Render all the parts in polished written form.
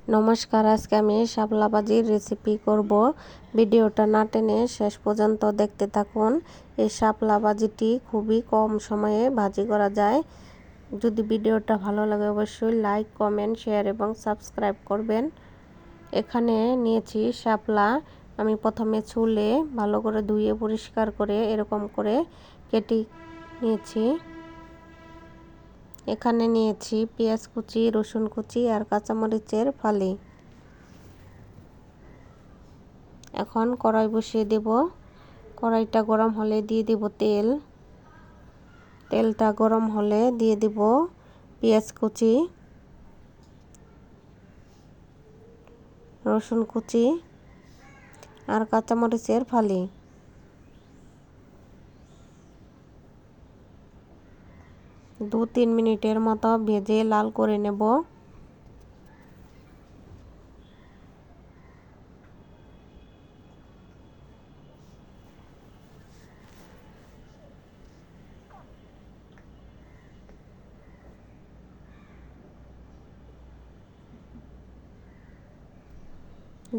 নমস্কার, আজকে আমি শাপলা ভাজির রেসিপি করব। ভিডিওটা না টেনে শেষ পর্যন্ত দেখতে থাকুন। এই শাপলা ভাজিটি খুবই কম সময়ে ভাজি করা যায়। যদি ভিডিওটা ভালো লাগে অবশ্যই লাইক, কমেন্ট, শেয়ার এবং সাবস্ক্রাইব করবেন। এখানে নিয়েছি শাপলা। আমি প্রথমে ছুলে ভালো করে ধুয়ে পরিষ্কার করে এরকম করে কেটে নিয়েছি। এখানে নিয়েছি পেঁয়াজ কুচি, রসুন কুচি আর কাঁচামরিচের ফালি। এখন কড়াই বসিয়ে দেব। কড়াইটা গরম হলে দিয়ে দেব তেল। তেলটা গরম হলে দিয়ে দেব পেঁয়াজ কুচি, রসুন কুচি আর কাঁচামরিচের ফালি। 2-3 মিনিটের মতো ভেজে লাল করে নেব।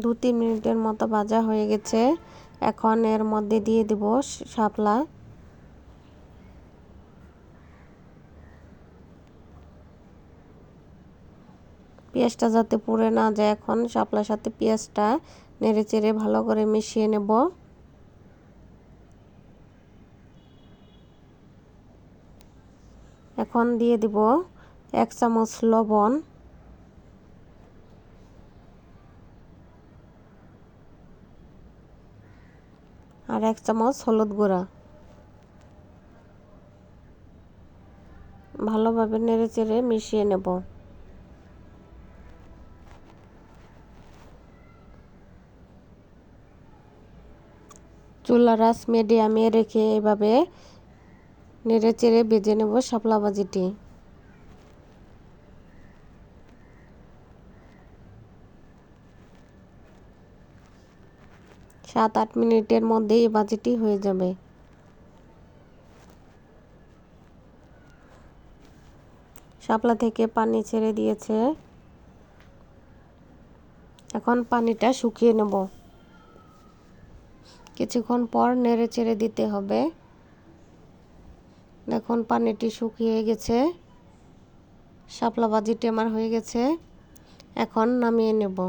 দু তিন মিনিটের মতো ভাজা হয়ে গেছে। এখন এর মধ্যে দিয়ে দেব শাপলা। পেঁয়াজটা যাতে পুড়ে না যায়, এখন শাপলার সাথে পেঁয়াজটা নেড়ে চেড়ে ভালো করে মিশিয়ে নেব। এখন দিয়ে দিব 1 চামচ লবণ, আর 1 চামচ হলুদ গুঁড়া। ভালোভাবে নেড়ে চেড়ে মিশিয়ে নেব। চুলার আঁচ মিডিয়ামে রেখে এভাবে নেড়ে চেড়ে ভেজে নেব শাপলা ভাজিটি। 7-8 মিনিটের মধ্যেই এই ভাজিটি হয়ে যাবে। শাপলা থেকে পানি ছেড়ে দিয়েছে। এখন পানিটা শুকিয়ে নেব। কিছুক্ষণ পর নেড়ে চেড়ে দিতে হবে। দেখুন পানিটি শুকিয়ে গেছে। শাপলা ভাজিটি আমার হয়ে গেছে। এখন নামিয়ে নেব।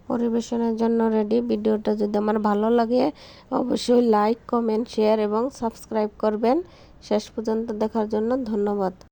পরিবেশনের জন্য রেডি। ভিডিওটা যদি আমার ভালো লাগে অবশ্যই লাইক, কমেন্ট, শেয়ার এবং সাবস্ক্রাইব করবেন। শেষ পর্যন্ত দেখার জন্য ধন্যবাদ।